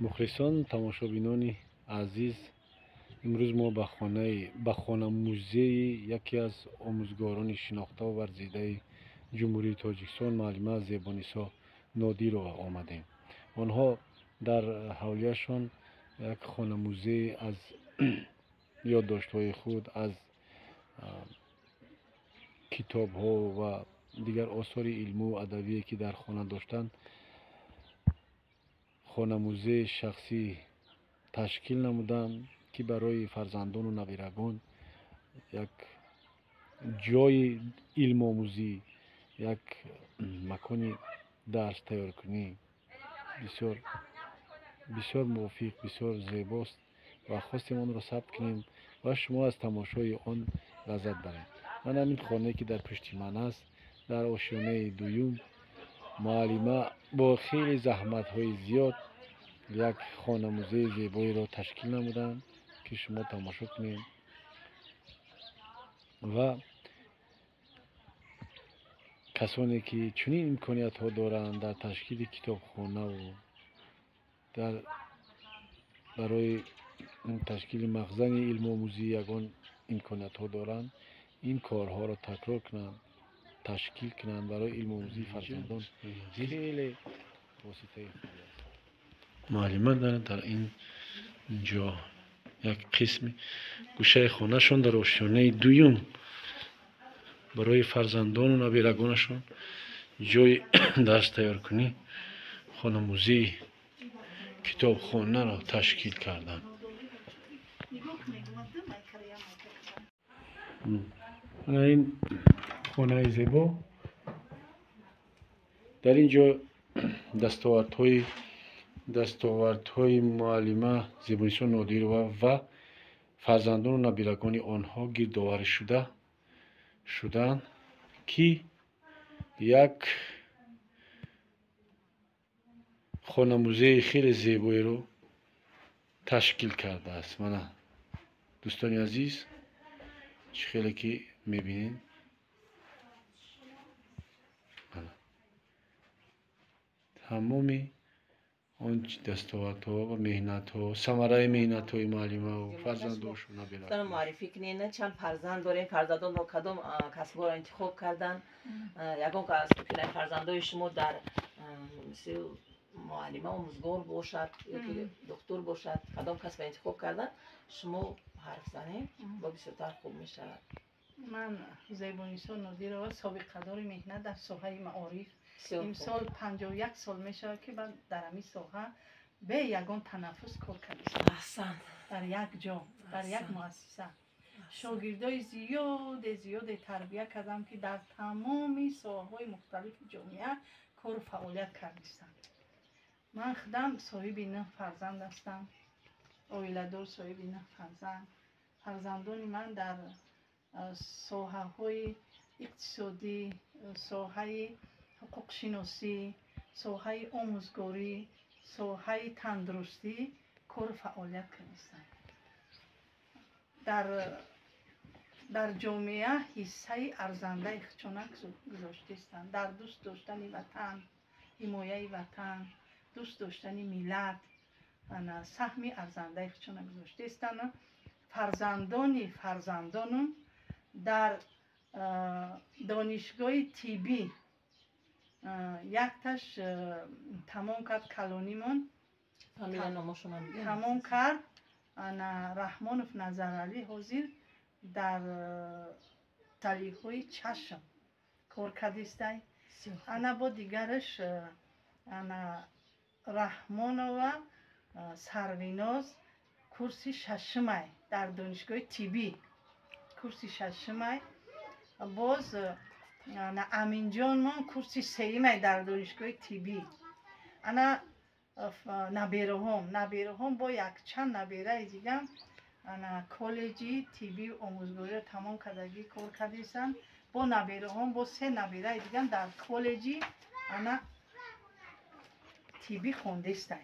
مخلصان تماشابینان عزیز، امروز ما به خانه موزه یکی از آموزگاران شناخته و ورزیده جمهوری تاجیکستان معلمه زیبانیسا نادیر آمدیم. آنها در حولیشان یک خانه موزه از یادداشت‌های خود، از کتاب‌ها و دیگر آثار علمی و ادبی که در خانه داشتند، خانه موزه شخصی تشکیل نمودند که برای فرزندان و نویرگان یک جای علم آموزی، یک مکان درس تیار کنی بسیار بسیار موافق، بسیار زیباست و خواستیم آن را ثبت کنیم و شما از تماشای آن لذت برید. من همین خانه که در پشت من است، در آشیانه دوم، معلمه با خیلی زحمت های زیاد یک خانه موزه زیبایی را تشکیل نمودند که شما تماشا کنید و کسانی که چنین امکانیت ها دارند در تشکیل کتابخانه و برای تشکیل مخزن علم آموزی یگان امکانیت ها دارند، این کارها را تکرار کنند، تشکیل کنند برای علم آموزی فرزندان. خیلی واسطه خوبی است. معلمه در این جا یک قسم گوشه خانه شان در آشیانه دوم برای فرزندان و نویرگانشان جای درس تیار کنی خانه موزی کتابخانه را تشکیل کردند. این خانه زیبا، در اینجا دستاوردهای معلمه زیبانیسا نادیر و فرزندان و نویرگان آنها گردآوری شدند که یک خانه موزه خیلی زیبایی رو تشکیل کرده است. من دوستان عزیز، چه خیلی که میبینید تمامی آن دستاوردها و مهنت‌ها، ثمره مهنت‌های معلمه و فرزندانشون نبیرن. معرفی کنین چند فرزند دارین؟ فرزندان با کدام کسب‌ها را انتخاب کردن؟ یگان که فرزندان شما در مثل معلمه آموزگار باشد یا که دکتر باشد، کدام کسب انتخاب کردن؟ شما حرف زنید با بسیارتر خوب میشه. من زیبانیسا نادیر و سابقه دار مهنت در ساحه معارف. امسال 51 سال میشه که در همین ساحه به یگان تنفس کار کردم. در یک جا، در یک مؤسسه شاگردای زیاد تربیت کردم که در تمام ساحه‌های مختلف جامعه کار و فعالیت کردم. من خودم صاحب 9 فرزند هستم. اویلادور صاحب 9 فرزند. فرزندان من در ساحه‌های اقتصادی، ساحه حقوق شناسی، ساحه آموزگاری، ساحه تندرستی کار فعالیت کردند. در جامعه حصه ارزنده خچانک گذاشتند. در دوست داشتن وطن، حمایه وطن، دوست داشتن ملت سهم ارزنده خچانک گذاشتند. فرزندانم در دانشگاه طبی یک تاش تمام کرد، کلونیمون تمام کرد. رحمانوف نظرعلی حاضر در تلیحوی چشم کار کردیسته. انا با دیگرش رحمانو و سرویناز کورسی ششمه در دانشگاه طبی کورسی ششمه. باز امینجان من کورسی سیمه در دانشگاه طبی. انا نبیره هم با یک چند نبیره دیگه انا کالجی طبی آموزگاری تمام کردگی کار کردیستن. با نبیره هم با 3 نبیره دیگه در کالجی انا طبی خوندیستن.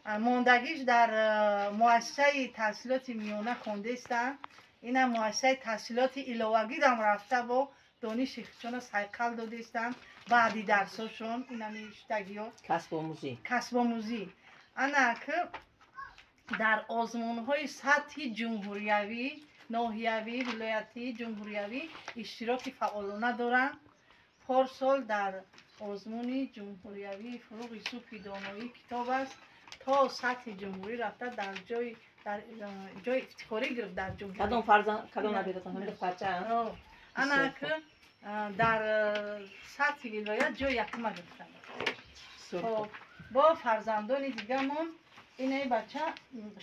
موندگیش در مؤسسه تحصیلات میانه خوندیستن. این مؤسسه تحصیلات علاوگی هم رفته با دانش خچان سایقل دادیستن. بعدی درساشون این همیشتگی ها کسب آموزی ана ки дар озмунҳои сатҳи ҷумҳуриявӣ ноҳиявӣ вилоятӣ ҷумҳуриявӣ иштироки фаъолона доранд. парсол дар озмуни ҷумҳуриявии фуруғи субҳи доноӣ китоб аст то сатҳи ҷумҳурӣ рафта дар ҷои ифтихорӣ гирифт дар ҷумҳурӣ. кадом набиратон ҳамин парча ана ки дар сатҳи вилоят ҷои якума гирифтанд. бо фарзандони дигамон ина бача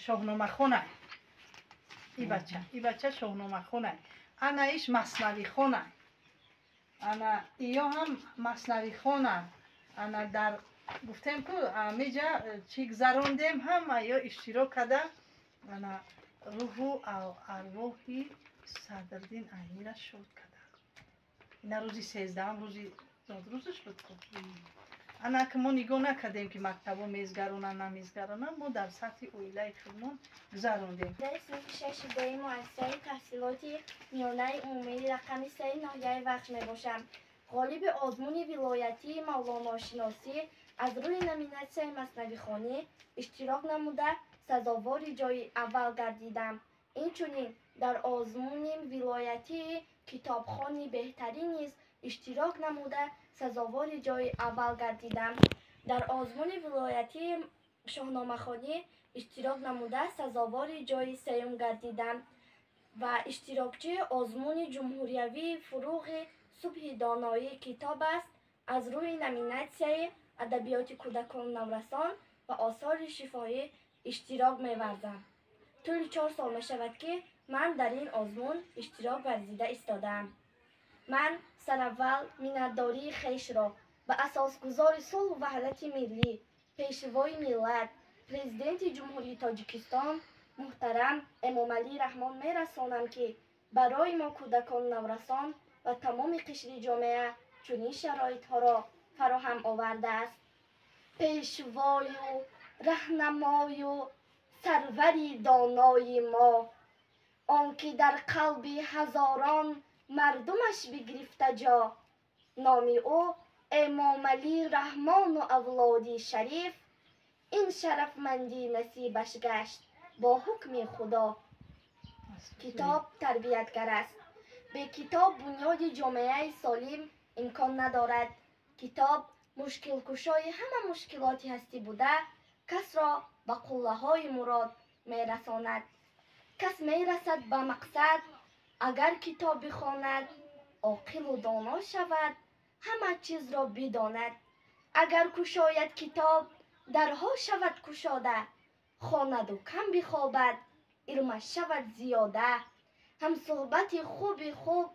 шоҳномахонай. И бача шоҳномахонай. ана иш маснавихонай. ана иё ҳам маснавихона. ана дар гуфтем ку амиҷа чӣ гузарондем ҳам ё иштирок када ана рӯҳу арвоҳи Садриддин Айниро шод када. ина рӯзи 13 рӯзи зодрӯзаш буд. ана ки мо нигоҳ накардем ки мактабо мезгаронанд намезгаронанд, мо дар сатҳи оилаи худмон гузарондем. дар синфи шашидаи муассисаи таҳсилоти миёнаи умумии рақами 3 ноҳияи Вахш мебошам. ғолиби озмуни вилоятии мавлоношиносӣ аз рӯи номинатсияи маснавихонӣ иштирок намуда сазовори ҷойи аввал гардидам. инчунин дар озмуни вилоятии китобхони беҳтарӣ низ иштирок намуда сазовори ҷойи аввал гардидам. дар озмуни вилоятии шоҳномахонӣ иштирок намуда сазовори ҷойи сеюм гардидам ва иштирокчии озмуни ҷумҳуриявии фуруғи субҳи доноӣ китоб аст. аз рӯи номинатсияи адабиёти кӯдакону наврасон ва осори шифоӣ иштирок меварзам. тӯли 4 сол мешавад ки ман дар ин озмун иштирок варзида истодаам. ман сараввал миннатдории хешро ба асосгузори сулҳу ваҳдати миллӣ, пешвои миллат, президенти ҷумҳурии Тоҷикистон муҳтарам Эмомалӣ Раҳмон мерасонам ки барои мо кӯдакону наврасон ва тамоми қишри ҷомеа чунин шароитҳоро фароҳам овардааст. пешвою раҳнамою сарвари донои мо, он ки дар қалби ҳазорон мардумаш бигирифта ҷо, номи ӯ Эмомалӣ Раҳмону авлоди шариф, ин шарафмандӣ насибаш гашт бо ҳукми худо. китоб тарбиятгар аст. бе китоб бунёди ҷомеаи солим имкон надорад. китоб мушкилкушои ҳама мушкилоти ҳастӣ буда касро ба қуллаҳои мурод мерасонад. кас мерасад ба мақсад агар китоб бихонад, оқилу доно шавад, ҳама чизро бидонад. агар кушояд китоб, дарҳо шавад кушода, хонаду кам бихобад, илмаш шавад зиёда. ҳамсӯҳбати хуби хуб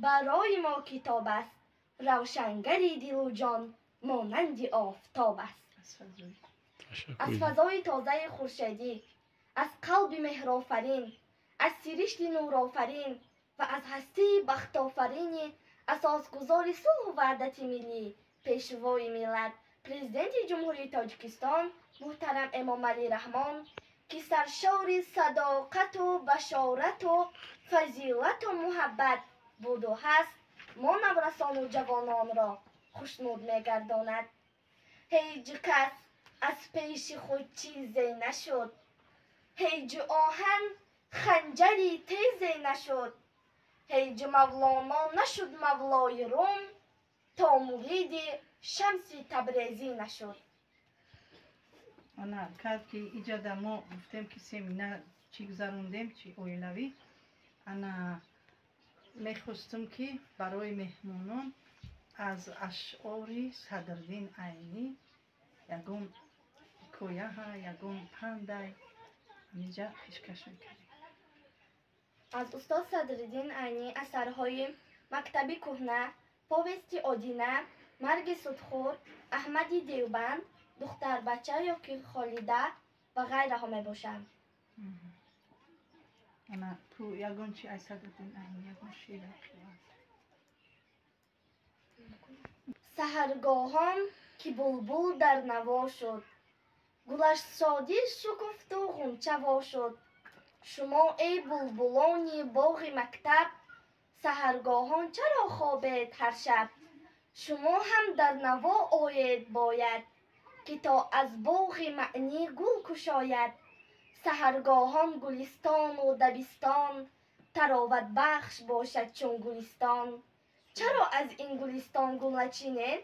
барои мо китоб аст, равшангари дилу ҷон монанди офтоб аст. аз фазои тозаи хуршедӣ, аз қалби меҳрофарин, аз сиришти нурофарин ва аз ҳастии бахтофарини асосгузори сулҳу ваҳдати миллӣ, пешвои миллат, президенти ҷумҳурии Тоҷикистон муҳтарам Эмомалӣ Раҳмон, ки саршори садоқату башорату фазилату муҳаббат буду ҳаст, мо наврасону ҷавононро хушнуд мегардонад. ҳеҷ кас аз пеши худ чизе нашуд, ҳеҷ оҳан ханҷари тезе нашуд, ҳеҷ мавлоно нашуд мавлои рум, то муриди шамси табрезӣ нашуд. ана кад ки иҷада мо гуфтем ки семина чӣ гузарондем чӣ оилавӣ, ана мехостум ки барои меҳмонон аз ашъори Садриддин Айнӣ ягон ҳикояҳа ягон пандай амиҷа пешкаш мекардем. аз устод Садриддин Айнӣ асарҳои Мактаби кӯҳна, повести Одина, Марги судхӯр, Аҳмади Девбанд, Духтарбача ёки Холида ва ғайраҳо мебошанд. ана ту ягон чи аз Садриддин Айнӣ ягон шеър хӯяд. саҳаргоҳон ки булбул дар наво шуд, гулаш шодӣ шукуфту ғунчаво шуд. шумо эй булбулони боғи мактаб, саҳаргоҳон чаро хобед ҳар шаб? шумо ҳам дар наво оед бояд, که تا از باغ معنی گل کشاید. سحرگاهان گلستان و دبستان تراوت بخش باشد چون گلستان. چرا از این گلستان گل نچینید؟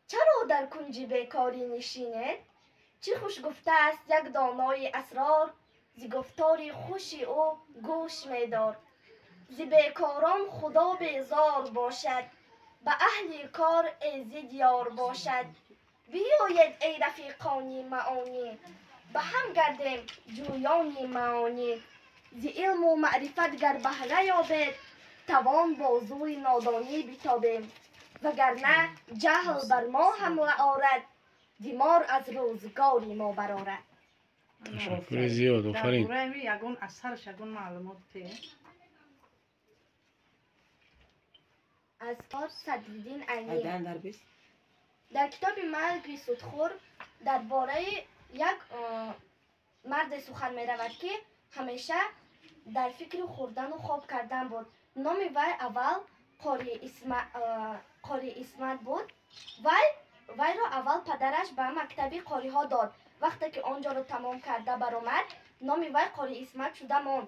چرا در کنج بیکاری نشینید؟ چه خوش گفته است یک دانای اسرار، ز گفتار خوش او گوش می‌دار. ز بیکاران خدا بیزار باشد، به اهل کار ایزد یار باشد. بیایید ای رفیقان معانی، به هم گردیم جویان معانی. ز علم و معرفت گر بهره یابید، توان با زور نادانی بتابیم. وگرنه جهل بر ما حمله آرد، بیمار از روزگاری ما برآرد. تشکر زیاد، آفرین. در باره یگان اثرش یگان معلومات ته از کار صدرالدین عینی. ایدن در بیست در کتاب مرگ سودخور درباره یک مرد سخن می رود که همیشه در فکر خوردن و خواب کردن بود. نام وی اول قاری اسمت بود. وی را اول پدرش به مکتبی قاری ها داد. وقتی که آنجا را تمام کرده برآمد، نام وی قاری اسمت شده ماند.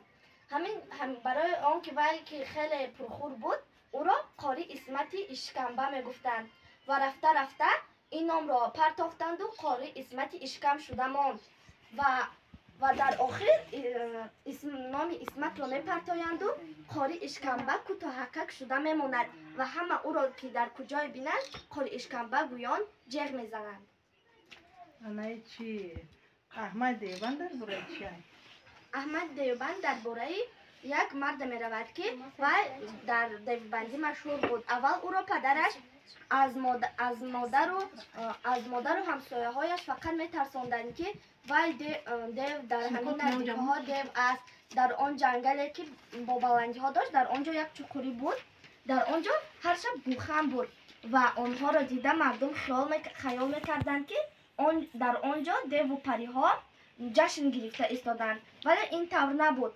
همین برای آنکه وی که خیلی پرخور بود، او را قاری اسمتی اشکمبه می گفتند و رفته رفته این نام را پرتافتند و قاری اسمتی اشکم شده ماند و در آخر نام اسمت را می پرتایند و قاری اشکمبه کوتاهک شده می ماند و همه او را که در کجای بینند قاری اشکمبه گویان جیغ می زنند. انای چی احمد دیوبند در باره چی هست؟ احمد دیوبند درباره یک مرد می رود که وی در دیوبندی مشهور بود. اول او را پدرش از مادر و همسایه هایش فقط می ترساندند که وی دیو در همین نزدیک ها دیو است. در آن جنگلی که با بلندی ها داشت، در آنجا یک چقوری بود. در آنجا هر شب گوخن بود و آنها را دیده مردم خیال میکردند که در آنجا دیو و پری ها جشن گرفته ایستادند، ولی این طور نبود.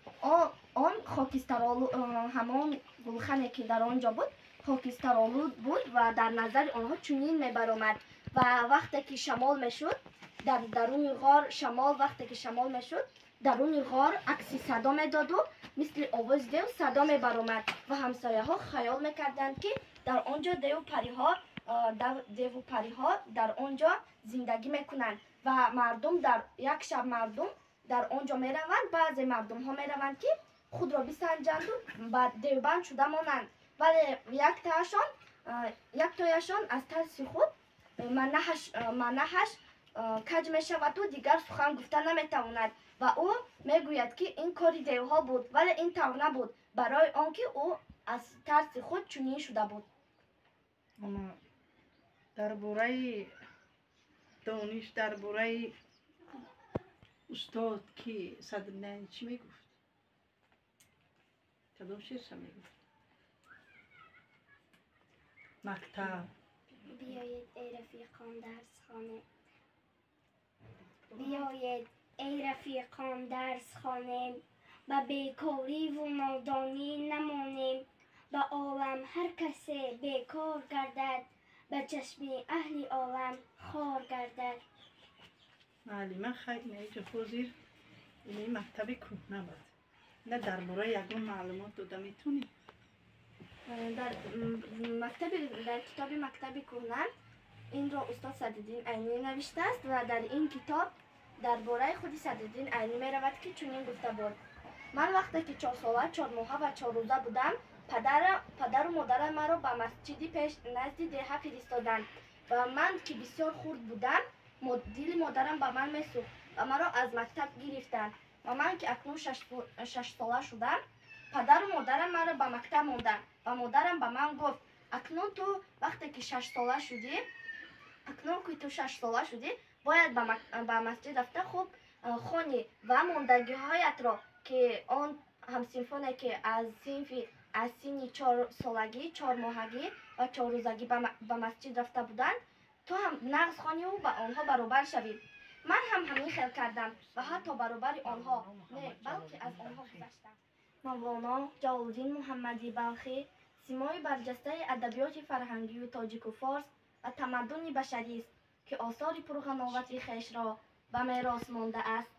آن خاکسترآلود، همان گلخانه که در آنجا بود خاکسترآلود بود و در نظر آنها چنین میبرآمد و وقتی که شمال میشد در درون غار، وقتی که شمال میشد درون غار عکسی صدا میداد و مثل آواز دیو صدا میبرآمد و همسایه ها خیال میکردند که در آنجا دیو و پری ها در آنجا زندگی میکنند و مردم یک شب در آنجا میروند. بعضی مردم ها میروند که خود را بسنجند و بعد دیوبند شده مانند، ولی یک تایشان از ترس خود منحش کج می شود و دیگر سخن گفته نمیتواند و او میگوید که این کاری دیوها بود، ولی این طور نبود، برای آنکه او از ترس خود چنین شده بود. درباره دانش، درباره استاد که صدرالدین چی میگفت؟ کدام شعرش میگفت؟ مکتب بیایید ای رفیقان درس خانه، بیایید ای رفیقان درس خانه، به بیکاری و نادانی نمانیم. به عالم هر کسی بیکار گردد، به چشم اهل عالم خوار گردد. معلمه خیلی اینجا حضور این مکتب کهنه بود. نه درباره یگان معلومات داده میتونی؟ در کتاب مکتب کهنه این را استاد صدرالدین عینی نوشته است و در این کتاب درباره خود صدرالدین عینی می رود که چنین گفته بود: من وقتی که 4 ساله، 4 ماهه و 4 روزه بودم، پدر و مادر مرا به مسجدی پیش نزد دیه فرستادند و من که بسیار خرد بودم، دل مادرم به من میسوخت و مرا از مکتب گرفتند و من که اکنون 6 ساله شدم، پدر و مادرم مرا به مکتب ماندند و مادرم به من گفت: اکنون تو وقتی که 6 ساله شدی باید به مسجد رفته خوب خونی و ماندگی هایت را که آن همسنفانی که از سن 4 سالگی، 4 ماهگی و 4 روزگی به مسجد رفته بودند تو هم نقض خوانی و به آنها برابر شوی. من هم همین خیال کردم و حتی برابر آنها نه بلکه از آنها گذشتم. مولانا جلال‌الدین محمدی بلخی سیمای برجسته ادبیات فرهنگی و تاجیک و فارس و تمدن بشری است. که آثار پرغناوت خویش را به میراث مانده است.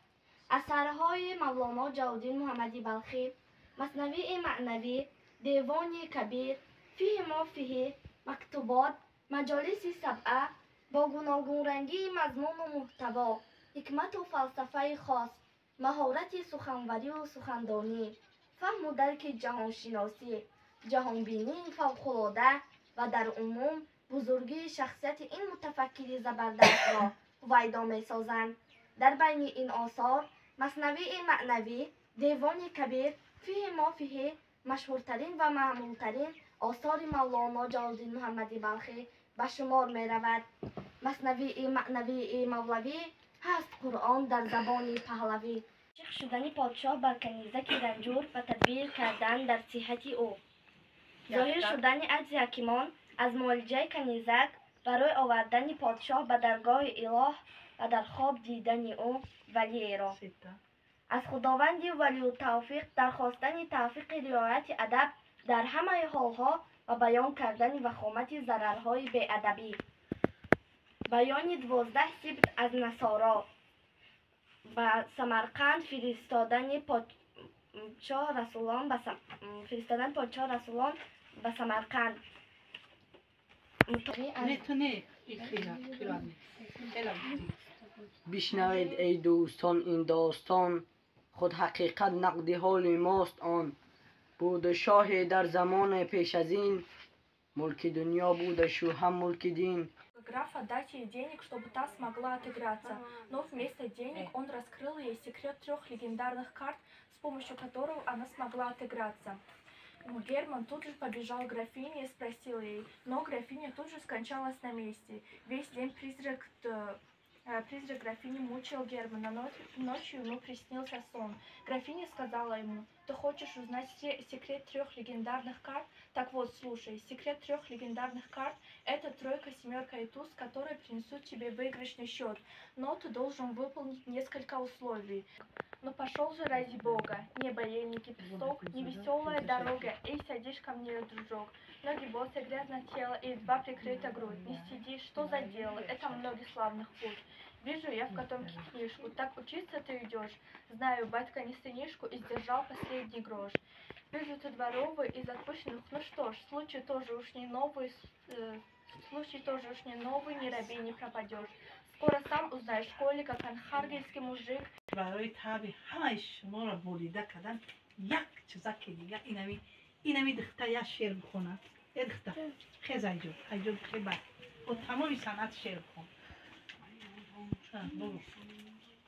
اثرهای مولانا جلال‌الدین محمدی بلخی، مثنوی معنوی، دیوان کبیر، فیه ما فیه، مکتوبات، مجالس سبعه با گوناگون رنگی مضمون و محتوا، حکمت و فلسفه خاص، مهارت سخنوری و سخندانی، فهم و درک جهانشناسی، جهانبینی فوق‌العاده و در عموم بزرگی شخصیت این متفکر زبردست را هویدا می‌سازند. در بین این آثار مثنوی معنوی، دیوان کبیر، فیه ما فیه مشهورترین و معمولترین آثار مولانا جلال‌الدین محمدی بلخی به شمار می رود. مثنوی معنوی مولوی هست قرآن در زبان پهلوی. شیخ شدن پادشاه بر کنیزک رنجور و تدبیر کردن در صحت او. ظاهر شدن عجز حکیمان از معالجه کنیزک برای آوردن پادشاه به درگاه اله و در خواب دیدن او ولی را. از خداوند ولی التوفیق درخواستن توفیق رعایت ادب در همه حالها و بیان کردن وخامت ضررهای بی‌ادبی. بیان 12 سبت از نصارا و سمرقند فرستادن پادشاه رسولان به سمرقند. بشنوید ای دوستان این داستان، خود حقیقت نقد حال ماست آن. بود شاه در زمان پیش از این، ملک دنیا بود شو هم ملک دین. Графа дать ей денег, чтобы та смогла отыграться, но вместо денег он раскрыл ей секрет 3 легендарных карт, с помощью которых она смогла отыграться. Герман тут же побежал к графине и спросил ей, но графиня тут же скончалась на месте. Весь день призрак графини мучил Германа, ночью ему приснился сон. Графиня сказала ему: ты хочешь узнать секрет 3 легендарных карт? Так вот, слушай, секрет 3 легендарных карт — это тройка, семерка и туз, которые принесут тебе выигрышный счет. Но ты должен выполнить несколько условий. Ну пошел же ради бога, не боевники песок, не веселая дорога, эй, садишь ко мне, дружок. Ноги босые, грязное тело и едва прикрыта грудь. Не сиди, что за дело, это многих славных путь. Вижу я в котомке книжку, так учиться ты идешь. Знаю, батька не сынишку и сдержал последний грош. Вижу ты дворовый из отпущенных, ну что ж, случай тоже уж не новый, не робей, не пропадешь. Скоро сам узнаешь в школе, как анхаргельский мужик. برای تعبیر همه شما را بریده کردن. یک چیزک دیگه اینمی دختر یک شعر بخونه. یک دختر خیز ایجاد خیلی بر با تمامی صنعت شعر بخون.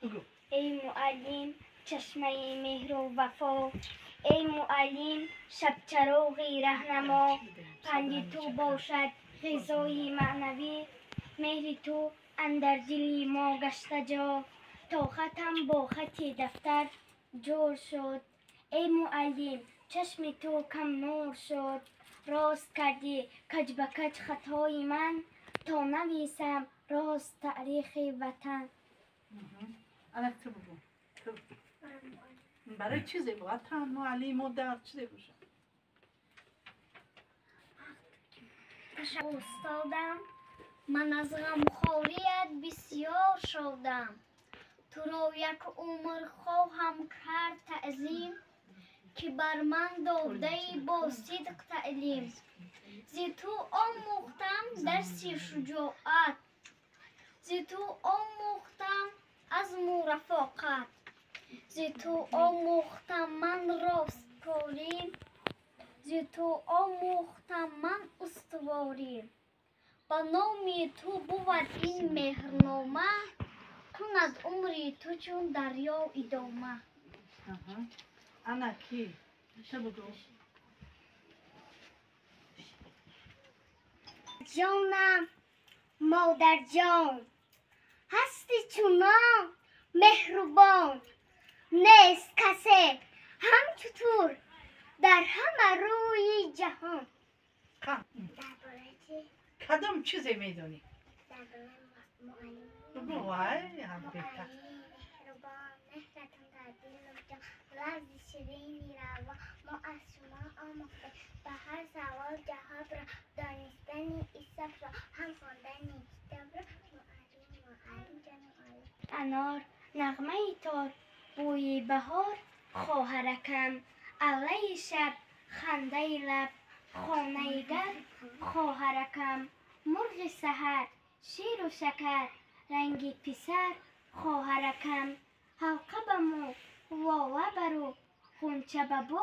بگو. ای معلم چشمه مهر و وفا، ای معلم شب چراغی رهنما، پند تو باشد غذای معنوی، مهر تو اندر دل ما گشته جا، تا ختم با خط دفتر جور شد. ای معلم چشم تو کم نور شد، راست کردی کج به کج خطای من، تا نویسم راست تاریخ وطن. الان تو بگو. برای چیزی بود؟ وطن معلم و در چیزی باشه؟ استادم من از غمخوریت بسیار شدم، تو را یک عمر خواهم کرد تعظیم، که بر من داده با صدق تعلیم. زی تو آموختم درس شجاعت، زی تو آموختم عزم و رفاقت، زی تو آموختم من راستکاری، زی تو آموختم من استواری. با نام تو بود این مهرنامه، کند عمری تو چون دریا ادامه. انا کی؟ چه بگو؟ جانم مادر جان، هستی چونان مهربان، نیست کسی همچطور در همه روی جهان. کدام چیزی میدونی؟ بگو وای هم بهتر. مهربان مهرتون در دل جان، لرز شیرینی روا ما از شما آموخته، به هر سوال جواب را دانستنی ایساب را هم خواندنی کتاب را انار نغمه تار بوی بهار خواهرکم علی شب خنده لب خانه گرم خواهرکم مرغ سحر شیر و شکر رنگی پسر خواهرکم حلقه به مو واوه برو خونچه به بو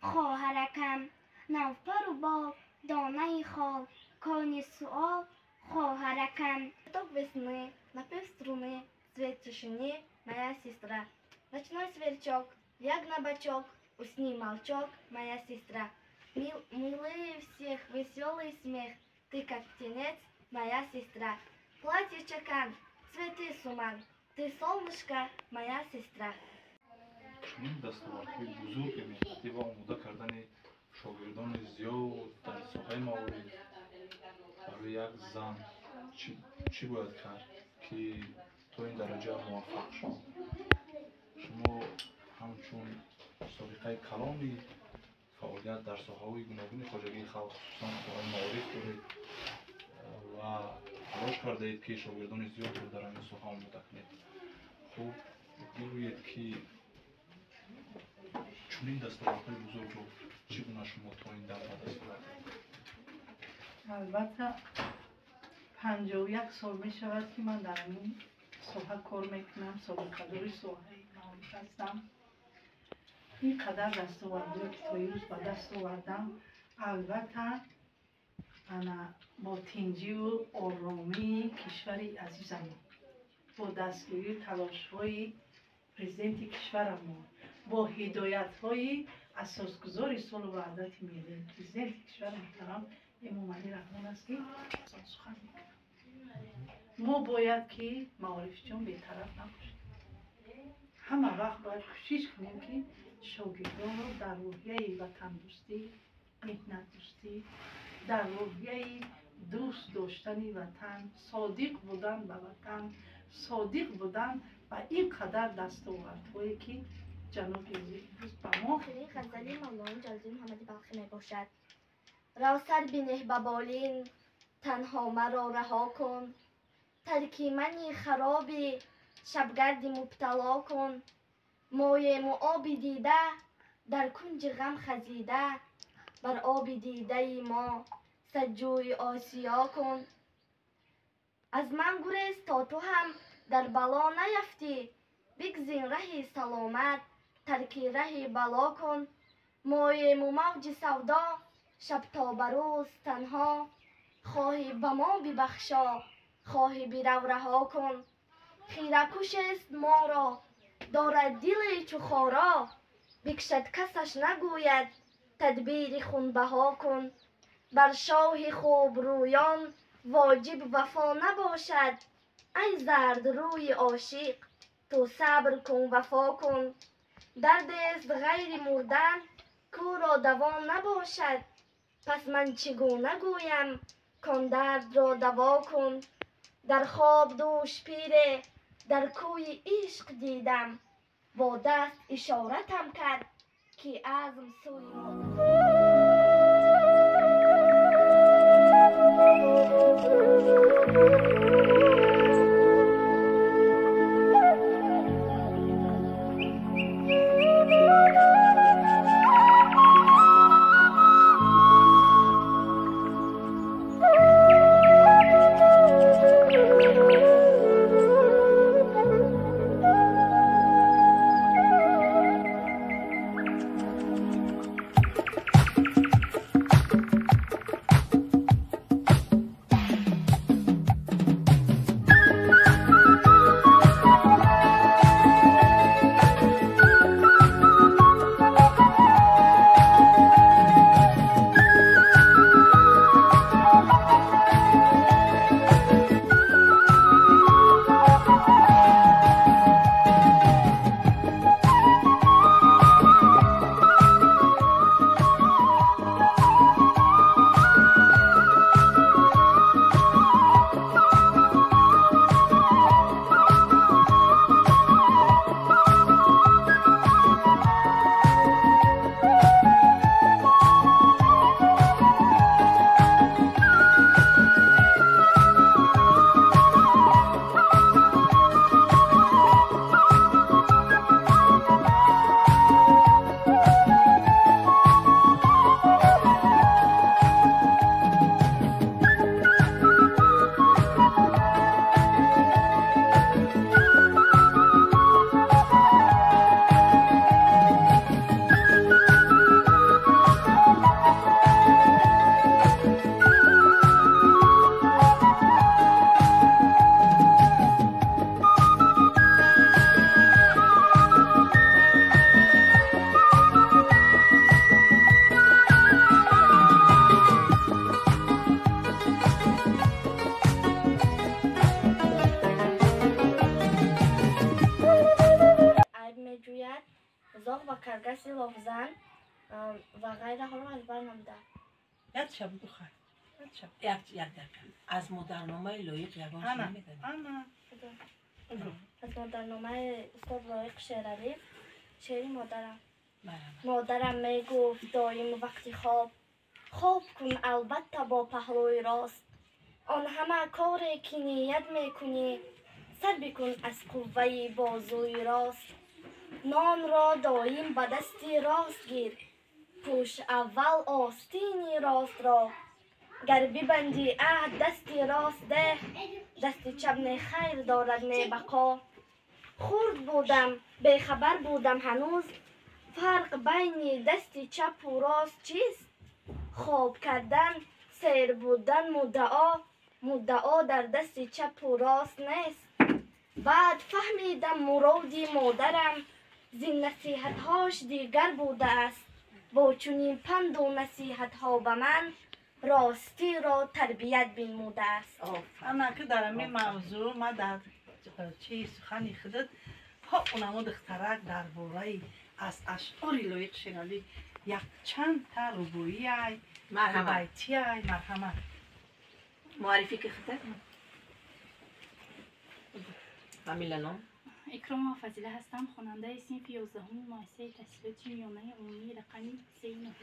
خواهرکم نوپر و بال دانه خال کانی سؤال خواهرکم Цветок весны, напев струны, цвет тишины, моя сестра. Ночной сверчок, ляг на бочок, усни молчок, моя сестра. Милые всех, веселый смех, ты как птенец, моя сестра. Платье чакан, цветы суман, ты солнышко, моя сестра. чунин дастовардҳои бузурге меҳнатӣ ва омода кардани шогирдони зиёд дар соҳаи маориф барои як зан чӣ бояд кард ки то ин дараҷа муваффақ шуд? шумо ҳамчун собиқаи калони фаъолият дар соҳаҳои гуногуни хоҷагии халқ хусусан соҳаи маориф доред ва талош кардаед ки шогирдони зиёдро дар ҳамин соҳа омода кунед. хуб бигӯед ки чунин дастовардҳои бузургро чӣ гуна шумо то ин дам ба даст овардед? албатта 51 сол мешавад ки ман дар ин соҳа кор мекунам, собиқадори соҳаи маориф ҳастам. ин қадар дастовардҳое ки то имрӯз ба даст овардам, албатта ана бо тинҷиву оромии кишвари азизамон, бо дастгирии талошҳои президенти кишварамон, бо ҳидоятҳои асосгузори солу ваҳдати миллӣ президенти кишвари муҳтарам эмомалӣ раҳмон аст ки сухан мекунам. мо бояд ки маорифҷон бетараф набошем. ҳама вақт бояд кӯшиш кунем ки шогирдонро дар роҳияи ватандӯстӣ, меҳнатдӯстӣ, дар роҳияи дӯст доштани ватан, содиқ будан ба ватан, содиқ будан ба ин қадар дастовардҳое ки ҷаноби имрӯз ба мо آخرین غزلی مولای جلال‌الدین محمد بلخی می باشد. رو سر بنه به بالین، تنها مرا رها کن. ترکی منی خرابی، شبگردی مبتلا کن. مایم و آبی دیده، در کنج غم خزیده. بر آبی دیده ما، سجوی آسیا کن. از من گریز تا تو هم در بلا نیفتی. بگزین رهی سلامت، ترکی رهی بلا کن. مایم و موج سودا، شب تا بروز تنها. خواهی به ما ببخشا، خواهی برو رها کن. خیره کش است ما را، دارد دلی چو خارا. بکشد کسش نگوید، تدبیر خونبها کن. بر شاه خوب رویان واجب وفا نباشد. ای زرد روی عاشق، تو صبر کن وفا کن. درد است غیر مردن، کو را دوا نباشد. پس من چگونه گویم کان درد را دوا کن. در خواب دوش پیره در کوی عشق دیدم. با دست اشارتم کرد که عزم سوی قلاق و کرگس لافزن و غیره ها رو از بر نمیده. یک شب بخیر. یک شب. یک دقیقه از مدرنامه لایق یگان انا شنیدید؟ انا از مادرنامه استاد لایق شیرعلی. شعری مادرم. بله. مادرم میگفت دایم وقتی خواب کن البته با پهلوی راست. آن همه کاری که نیت میکنی سر بکن از قوه بازوی راست. نان را دایم به دستی راست گیر، پوش اول آستینی راست را. گر ببندی عهد دستی راست ده، دست چپ نه خیر دارد نه بقا. خورد بودم بیخبر بودم هنوز، فرق بین دست چپ و راست چیست؟ خواب کردن سیر بودن مدعا در دست چپ و راست نیست. بعد فهمیدم مرادی مادرم زین نصیحت هاش دیگر بوده است. با چنین پند و نصیحت ها به من راستی را تربیت بنموده است. انا که در این موضوع ما در چی سخنی خودت ها اونمو دخترک در باره از اشعار لایق شیرعلی یک چند تا ربوعی ای مرحبا. بیتی ای مرحمت معرفی که خطر؟ فامیلا نام؟ اکرام فضیله هستم، خواننده صنف 11 مؤسسه تحصیلات میانه عمومی رقمی 39.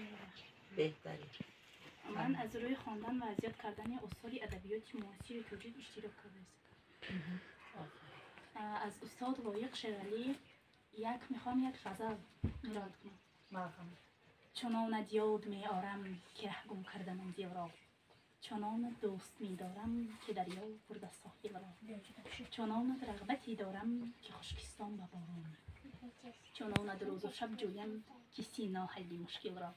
بهتری. من از روی خواندن و اذیت کردن آثار ادبیات معاصر توجیه اشتراک کردم. از استاد لایق شیرعلی میخوام یک غزل میراد کنم. مرحمت. چنان یاد می آرم که ره گم کردم دیارا، چنان دوست می دارم که دریا برده ساحل را، چنان رغبتی دارم که خشکستان به باران، چنان روز و شب جویم که سینا حل مشکل را،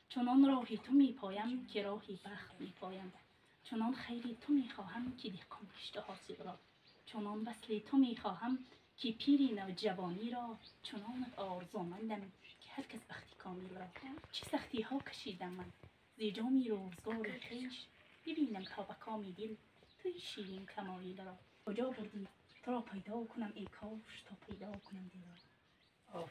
چنان راهی تو می پایم که راهی بخت می پایم، چنان خیری تو می خواهم که دهقان کشته حاصل را، چنان وصلی تو می خواهم که پیری نوجوانی را، چنان آرزومندم که هر کس بختی کامل را. چه سختی ها کشیدم من زی جامی روزگار خویش، ببینم تا به کامی دل توی شیرین کمایل را. کجا بردی تو را پیدا کنم ای کاش تا پیدا کنم دل را.